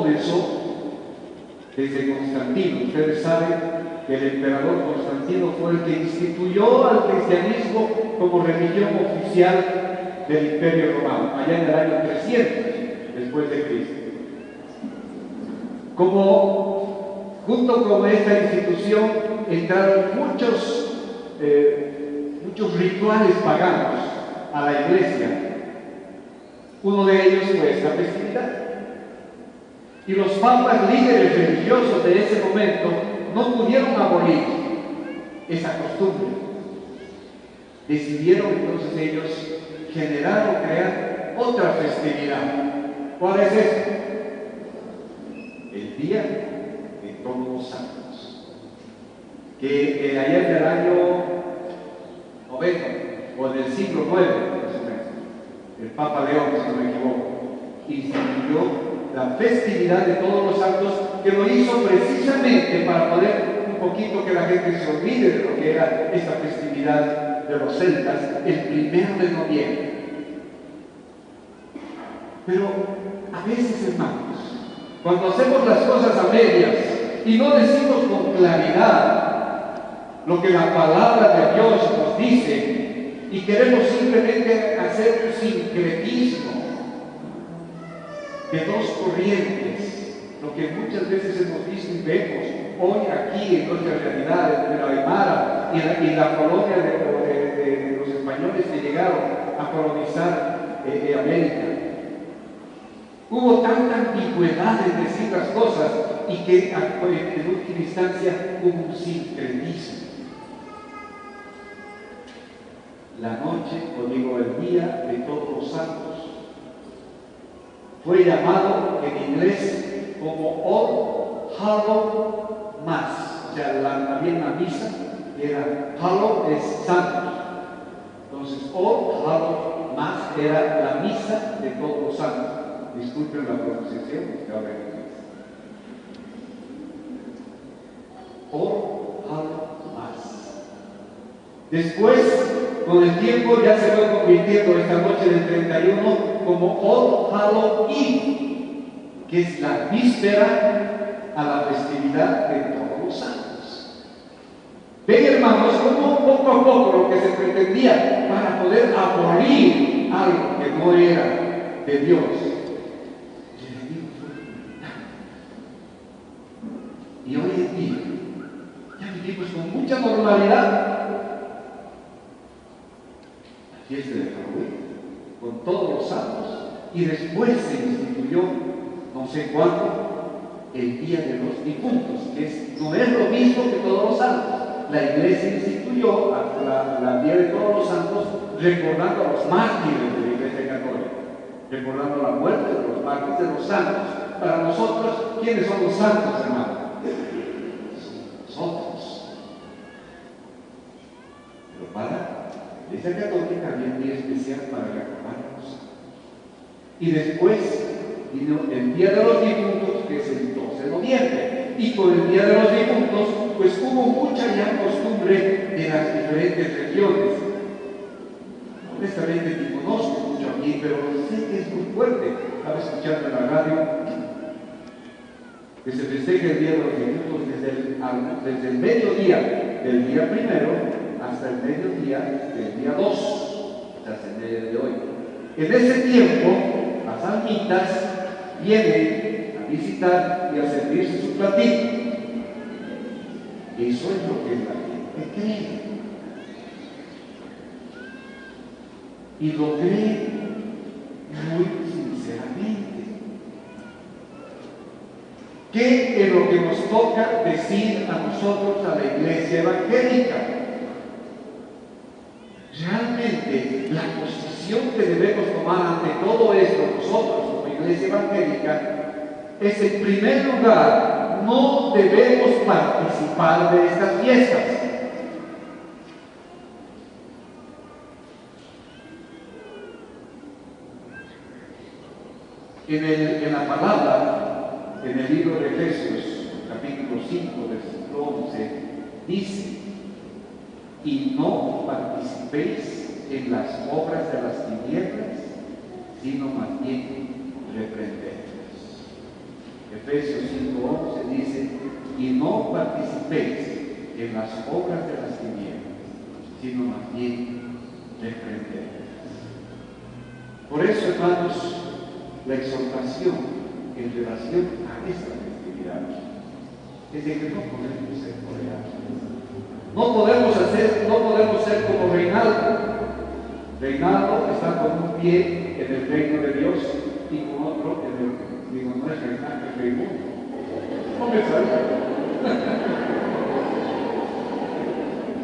comenzó desde Constantino. Ustedes saben que el emperador Constantino fue el que instituyó al cristianismo como religión oficial del Imperio Romano, allá en el año 300 después de Cristo. Como junto con esta institución entraron muchos rituales paganos a la iglesia. Uno de ellos fue esta festividad. Y los papas líderes religiosos de ese momento no pudieron abolir esa costumbre. Decidieron entonces ellos generar o crear otra festividad. ¿Cuál es esta? El Día de Todos los Santos, que allá en el año 90 o del siglo IX, más o menos, el Papa León, si no me equivoco, instituyó la festividad de Todos los Santos, que lo hizo precisamente para poder un poquito que la gente se olvide de lo que era esta festividad de los celtas, el 1 de noviembre. Pero a veces, hermanos, cuando hacemos las cosas a medias y no decimos con claridad lo que la palabra de Dios nos dice y queremos simplemente hacer un sincretismo de dos corrientes, lo que muchas veces hemos visto y vemos hoy aquí en nuestra realidad, en la Aymara y la colonia de los españoles que llegaron a colonizar América. Hubo tanta ambigüedad en decir las cosas y que en última instancia hubo un sincretismo. La noche, o digo el día de Todos los Santos, fue llamado en inglés como All Hallow Mass, o sea, había una misa que era Hallow es santos. Entonces, All Hallow Mass era la misa de Todos los Santos. Disculpen la pronunciación, porque ahora en inglés. All Hallow Mass. Después, con el tiempo, ya se fue convirtiendo esta noche del 31 como All Hallow Eve, que es la víspera a la festividad de Todos los Santos. Ven, hermanos, como poco a poco lo que se pretendía para poder abolir algo que no era de Dios. Y hoy en día ya vivimos con mucha normalidad la fiesta de Halloween, con Todos los Santos, y después se instituyó, no sé cuándo, el Día de los Difuntos, que no es lo mismo que Todos los Santos. La iglesia instituyó la Día de Todos los Santos recordando a los mártires de la iglesia católica, recordando la muerte de los mártires, de los santos. Para nosotros, ¿quiénes son los santos, hermanos? Nosotros. Pero para la iglesia católica había un día especial para recordar a los santos. Y después vino el Día de los Difuntos, que es el 12 de noviembre. Y con el Día de los Difuntos, pues hubo mucha ya costumbre de las diferentes regiones. Honestamente, ni conozco mucho aquí, pero sé que es muy fuerte. Estaba escuchando en la radio que se festeja el Día de los Difuntos desde el mediodía del día primero hasta el mediodía del día 2, hasta el día de hoy. En ese tiempo, las almitas vienen a visitar y a servirse su platito. Eso es lo que la gente cree. Y lo cree muy sinceramente. ¿Qué es lo que nos toca decir a nosotros, a la iglesia evangélica? Realmente, la posición que debemos tomar ante todo esto nosotros como iglesia evangélica es, en primer lugar, no debemos participar de estas fiestas. En la palabra, en el libro de Efesios, capítulo 5, versículo 11, dice: y no participéis en las obras de las tinieblas, sino más bien reprendedlas. Efesios 5:11 dice: y no participéis en las obras de las tinieblas, sino más bien reprender. Por eso, hermanos, la exhortación en relación a esta festividad es de que no podemos ser tolerados. No podemos ser como Reinaldo. Reinaldo está con un pie en el reino de Dios y con otro en el, digo, no es Reinaldo, es Raimundo. No me salga.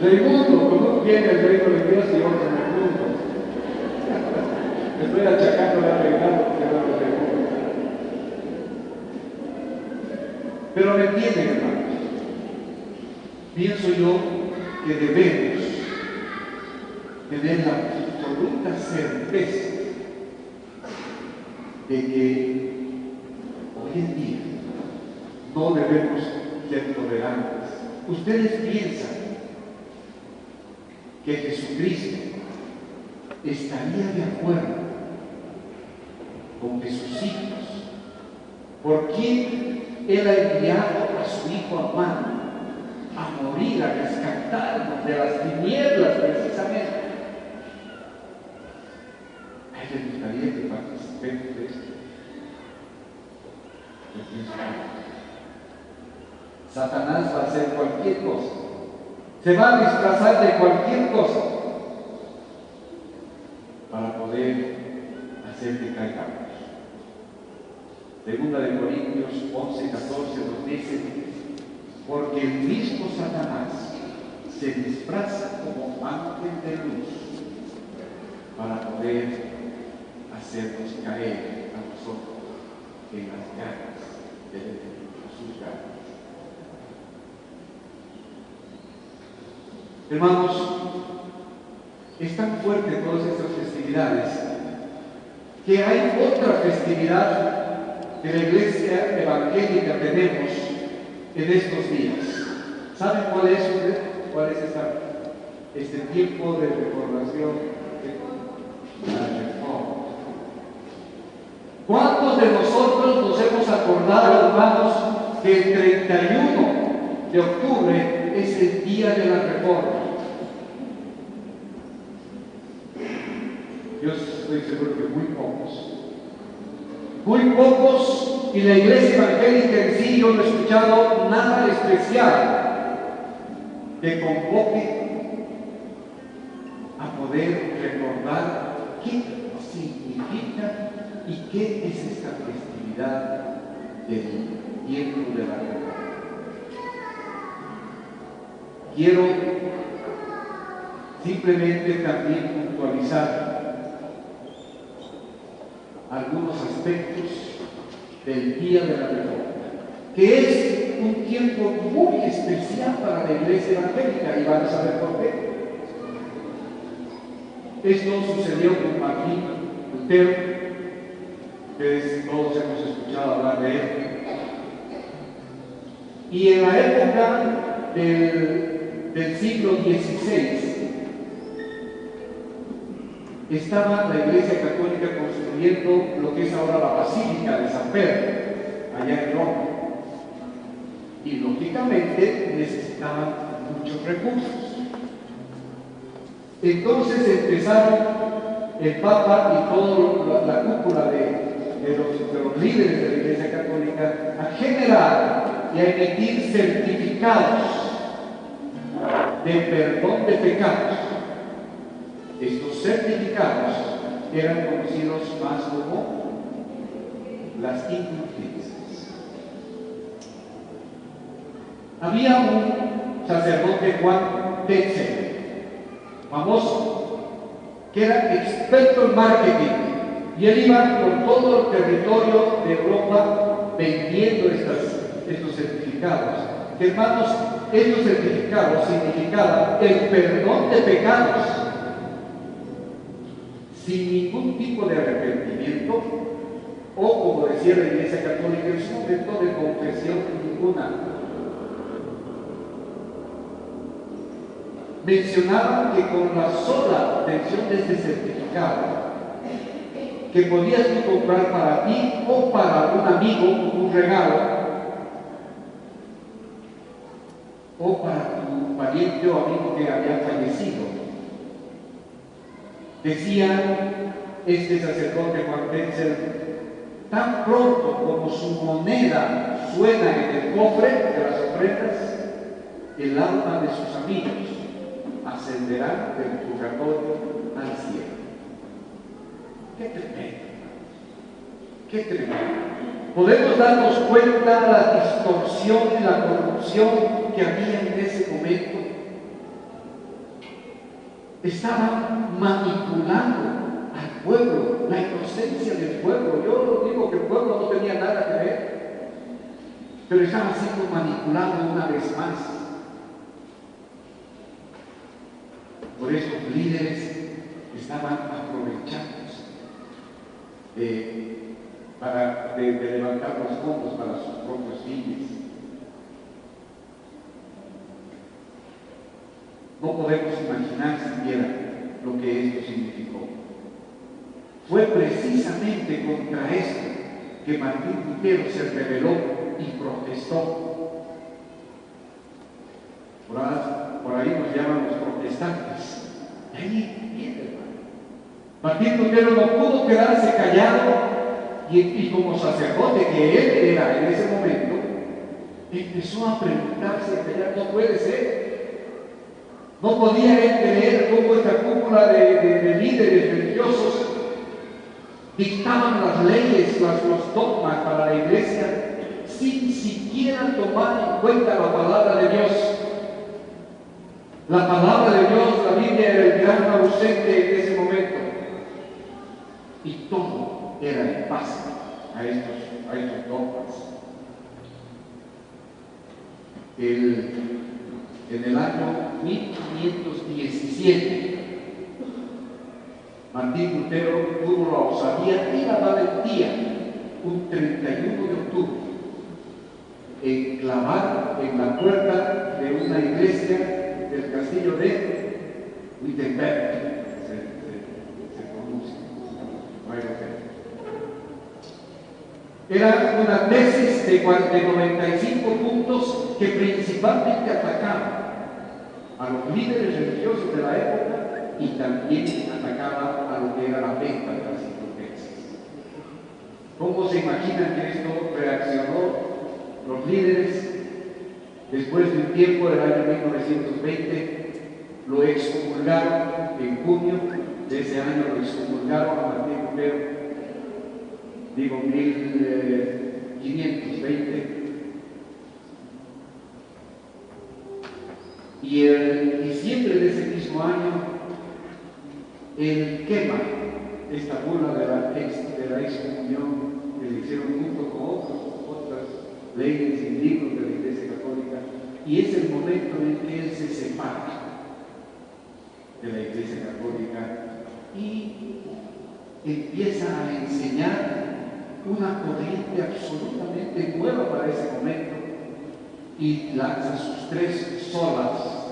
Raimundo con un pie en el reino de Dios y otro en el mundo. Estoy achacando a Reinaldo porque no lo tengo. Pero me entienden, hermanos. Pienso yo que debemos tener la absoluta certeza de que hoy en día no debemos ser tolerantes. Ustedes piensan que Jesucristo estaría de acuerdo con que sus hijos, por quien Él ha enviado a su Hijo amado a morir, a rescatarnos de las tinieblas precisamente, a Él le gustaría que participemos de esto? Yo pienso que Satanás va a hacer cualquier cosa, se va a disfrazar de cualquier cosa para poder hacer que caigamos. Segunda de Corintios 11:14 nos dice: porque el mismo Satanás se disfraza como ángel de luz para poder hacernos caer a nosotros en las garras del enemigo, sus garras. Hermanos, es tan fuerte todas estas festividades que hay otra festividad que la iglesia evangélica tenemos en estos días. ¿Saben cuál es usted? ¿Cuál es este tiempo de recordación? La reforma. ¿Cuántos de nosotros nos hemos acordado, hermanos, que el 31 de octubre es el día de la reforma? Yo estoy seguro que muy pocos. Muy pocos, y la iglesia evangélica en sí, yo no he escuchado nada especial que convoque a poder recordar qué significa y qué es esta festividad del tiempo de la reforma. Quiero simplemente también puntualizar algunos aspectos del día de la reforma, que es un tiempo muy especial para la iglesia evangélica, y van a saber por qué. Esto sucedió con Martín Lutero, ustedes todos hemos escuchado hablar de él, y en la época del siglo XVI estaba la Iglesia Católica construyendo lo que es ahora la Basílica de San Pedro, allá en Roma. Y lógicamente necesitaban muchos recursos. Entonces empezaron el Papa y toda la cúpula de los líderes de la Iglesia Católica a generar y a emitir certificados de perdón de pecados. Estos certificados eran conocidos más como las indulgencias. Había un sacerdote, Juan Tetzel, famoso, que era experto en marketing, y él iba por todo el territorio de Europa vendiendo estos certificados. Hermanos, estos certificados significaban el perdón de pecados sin ningún tipo de arrepentimiento, o como decía la Iglesia Católica en su momento, de confesión ninguna. Mencionaban que con la sola obtención de este certificado que podías tú comprar para ti o para un amigo un regalo, o para tu pariente o amigo que había fallecido. Decía este sacerdote Juan Tetzel: tan pronto como su moneda suena en el cofre de las ofrendas, el alma de sus amigos ascenderá del purgatorio al cielo. ¡Qué tremendo! ¡Qué tremendo! Podemos darnos cuenta de la distorsión y la corrupción que había en ese momento. Estaban manipulando al pueblo, la inocencia del pueblo. Yo no digo que el pueblo no tenía nada que ver, pero estaba siendo manipulado una vez más por estos líderes que estaban aprovechándose de levantar los fondos para sus propios fines. No podemos imaginar siquiera lo que esto significó. Fue precisamente contra esto que Martín Lutero se rebeló y protestó. Por ahí nos llaman los protestantes. Ahí viene, hermano. Martín Lutero no pudo quedarse callado y como sacerdote que él era en ese momento, empezó a preguntarse, a callar: no puede ser. No podía él creer cómo esta cúpula de líderes religiosos dictaban las leyes, los dogmas para la iglesia, sin siquiera tomar en cuenta la palabra de Dios. La palabra de Dios, la Biblia, era el gran ausente en ese momento. Y todo era en base a estos dogmas. En el año 1517, Martín Lutero tuvo la osadía y la valentía, un 31 de octubre, en clavar en la puerta de una iglesia del castillo de Wittenberg, se pronuncia, era una tesis de 95 puntos que principalmente atacaba a los líderes religiosos de la época y también atacaba a lo que era la venta de las indulgencias. ¿Cómo se imaginan que esto reaccionó? Los líderes, después de un tiempo del año 1920, lo excomulgaron. En junio de ese año lo excomulgaron a Martín Lutero, digo 1520. Y en diciembre de ese mismo año, él quema esta bula de la excomunión que le hicieron junto con otras leyes y libros de la Iglesia Católica, y es el momento en que él se separa de la Iglesia Católica y empieza a enseñar una corriente absolutamente nueva para ese momento, y lanza sus 3 solas,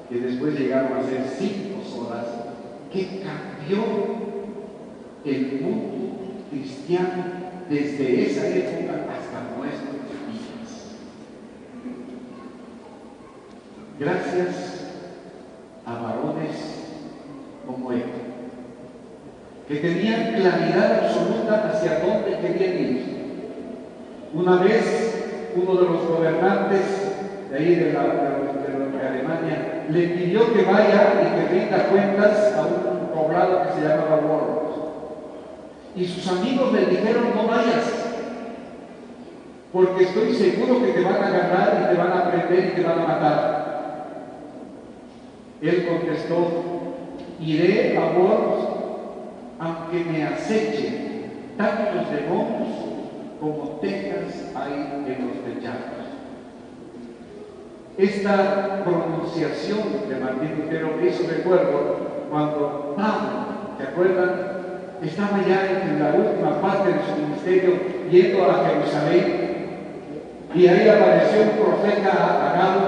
que después llegaron a ser 5 solas, que cambió el mundo cristiano desde esa época hasta nuestros días. Gracias a varones como él, que tenían claridad absoluta hacia dónde querían ir. Una vez, uno de los gobernantes de ahí de Alemania le pidió que vaya y que rinda cuentas a un poblado que se llamaba Worms. Y sus amigos le dijeron: no vayas, porque estoy seguro que te van a agarrar y te van a prender y te van a matar. Él contestó: iré a Worms aunque me acechen tantos demonios como tejas hay en los techados. Esta pronunciación de Martín Lutero me hizo recuerdo cuando Pablo, ¿se acuerdan? Estaba ya en la última parte de su ministerio yendo a Jerusalén, y ahí apareció un profeta Agabo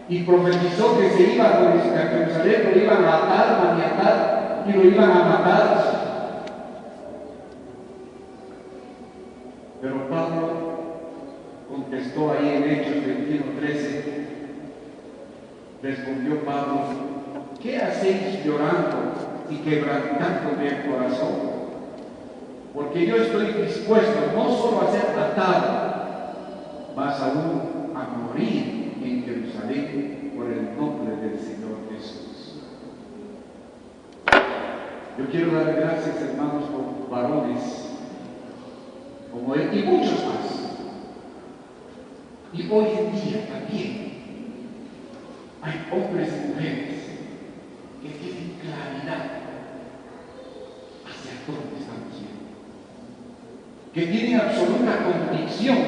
y profetizó que se iba a Jerusalén, lo iban a atar, maniatar y lo iban a matar. Pero Pablo contestó ahí en Hechos 21:13, respondió Pablo: ¿qué hacéis llorando y quebrantándome el corazón? Porque yo estoy dispuesto no solo a ser atado, mas aún a morir en Jerusalén por el nombre del Señor Jesús. Yo quiero dar gracias, hermanos, por varones como él y muchos más. Y hoy en día también hay hombres y mujeres que tienen claridad hacia dónde estamos yendo, que tienen absoluta convicción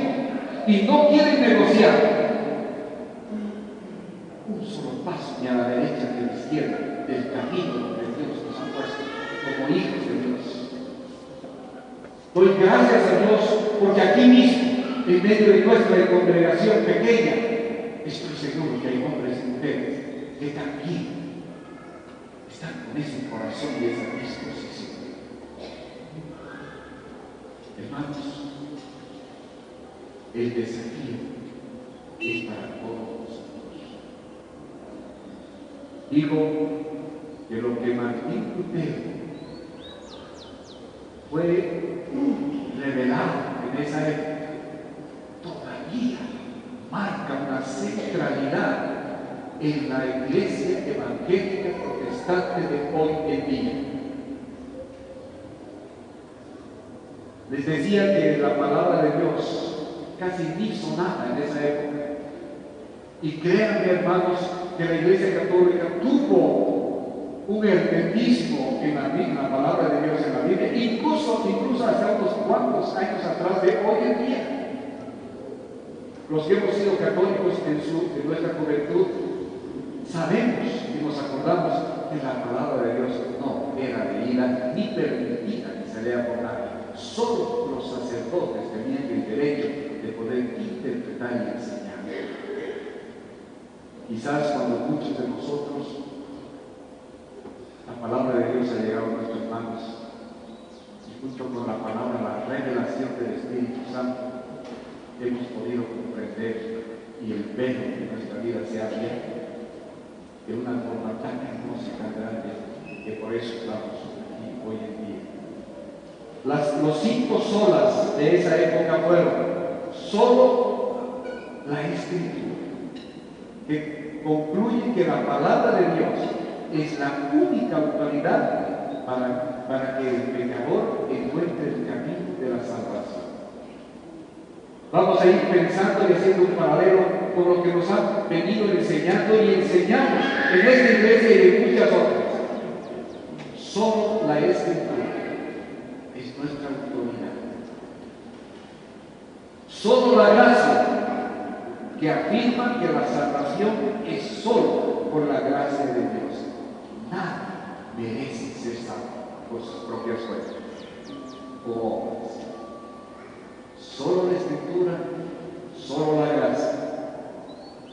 y no quieren negociar un solo paso ni a la derecha ni a la izquierda del camino donde Dios nos ha puesto como hijos de Dios. Doy gracias a Dios porque aquí mismo, en medio de nuestra congregación pequeña, estoy seguro que hay hombres y mujeres que también están con ese corazón y esa disposición. Hermanos, el desafío es para todos nosotros. Digo que lo que Martín Lutero fue revelado en esa época todavía marca una centralidad en la iglesia evangélica protestante de hoy en día. Les decía que la palabra de Dios casi ni sonaba en esa época. Y créanme, hermanos, que la iglesia católica tuvo un hermetismo en la palabra de Dios en la Biblia, incluso hace unos cuantos años atrás de hoy en día. Los que hemos sido católicos en nuestra juventud sabemos y nos acordamos que la palabra de Dios no era leída ni permitida que se lea por nadie. Solo los sacerdotes tenían el derecho de poder interpretar y enseñar. Quizás cuando muchos de nosotros la palabra de Dios ha llegado a nuestras manos y junto con la palabra, la revelación del Espíritu Santo, hemos podido comprender y el velo de nuestra vida se ha abierto de una forma tan hermosa y tan grande que por eso estamos aquí hoy en día. Los 5 solas de esa época fueron solo la Escritura, que concluye que la palabra de Dios es la única autoridad para que el pecador encuentre el camino de la salvación. Vamos a ir pensando y haciendo un paralelo con lo que nos han venido enseñando y enseñamos en esta iglesia y en muchas otras. Solo la Escritura es nuestra autoridad. Solo la gracia que afirma que la salvación es solo por la gracia de Dios. Nada merece ser salvo por sus propias fuerzas o obras. Solo la Escritura, solo la gracia.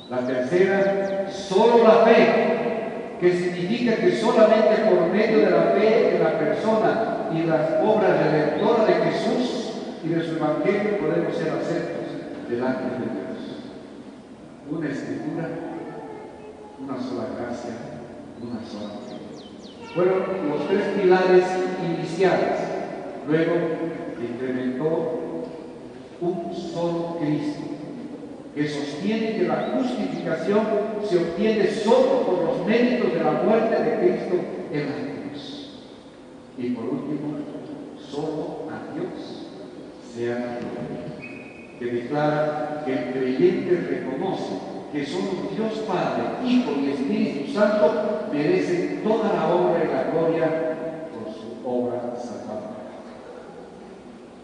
La tercera, solo la fe, que significa que solamente por medio de la fe en la persona y las obras redentoras de Jesús y de su Evangelio podemos ser aceptos delante de Dios. Una Escritura, una sola gracia, una sola fe. Fueron los 3 pilares iniciales. Luego se incrementó un solo Cristo, que sostiene que la justificación se obtiene solo por los méritos de la muerte de Cristo en la cruz. Y por último, solo a Dios sea la gloria, que declara que el creyente reconoce que solo Dios Padre, Hijo y Espíritu Santo merecen toda la honra y la gloria por su obra salvadora.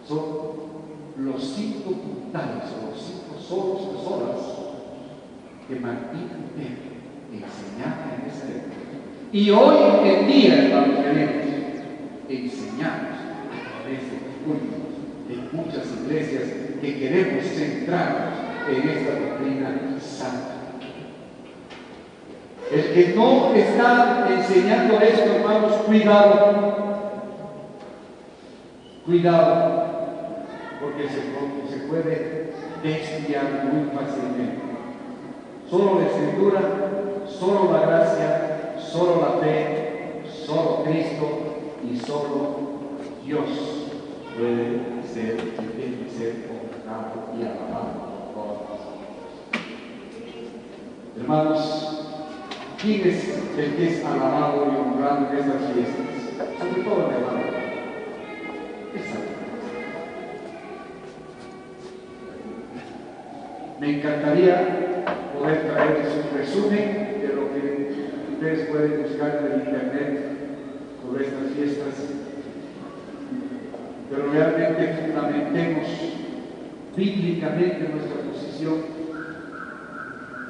Son los 5 puntales o los 5 solas que Martín Lutero enseñaba en esa época. Y hoy en día, hermanos queridos, enseñamos a través de los púlpitos en muchas iglesias que queremos centrarnos en esta doctrina santa. El que no está enseñando esto, hermanos, cuidado. Cuidado. porque se puede desviar muy fácilmente. Solo la Escritura, solo la gracia, solo la fe, solo Cristo y solo Dios puede ser y debe ser honrado y alabado por todos. Hermanos, ¿quién es el que es alabado y honrado en estas fiestas? Sobre todo el hermano. Me encantaría poder traerles un resumen de lo que ustedes pueden buscar en el internet sobre estas fiestas, pero realmente fundamentemos bíblicamente nuestra posición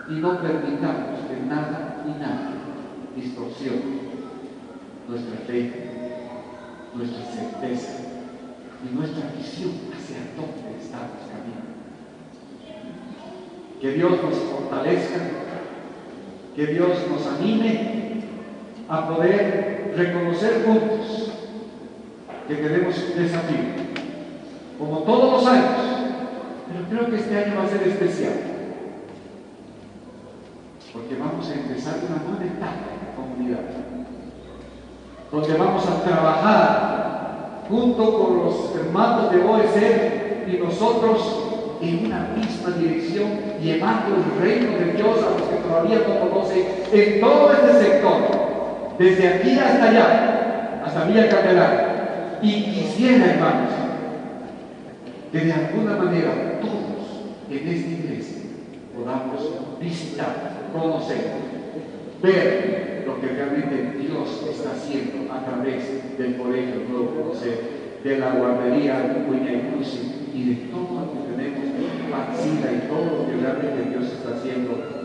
y no permitamos que nada ni nadie distorsione nuestra fe, nuestra certeza y nuestra visión hacia dónde estamos caminando. Que Dios nos fortalezca, que Dios nos anime a poder reconocer juntos que tenemos un desafío, como todos los años, pero creo que este año va a ser especial, porque vamos a empezar una nueva etapa en la comunidad, donde vamos a trabajar junto con los hermanos de OEC y nosotros en una misma dirección, llevando el reino de Dios a los que todavía no conocen en todo este sector, desde aquí hasta allá, hasta Villa Candelaria. Y quisiera, hermanos, que de alguna manera todos en esta iglesia podamos visitar, conocer, ver lo que realmente Dios está haciendo a través del Colegio Nuevo Conocer, de la guardería Cuña Inclusive y de todo lo que tenemos, Paxila y todo lo que realmente Dios está haciendo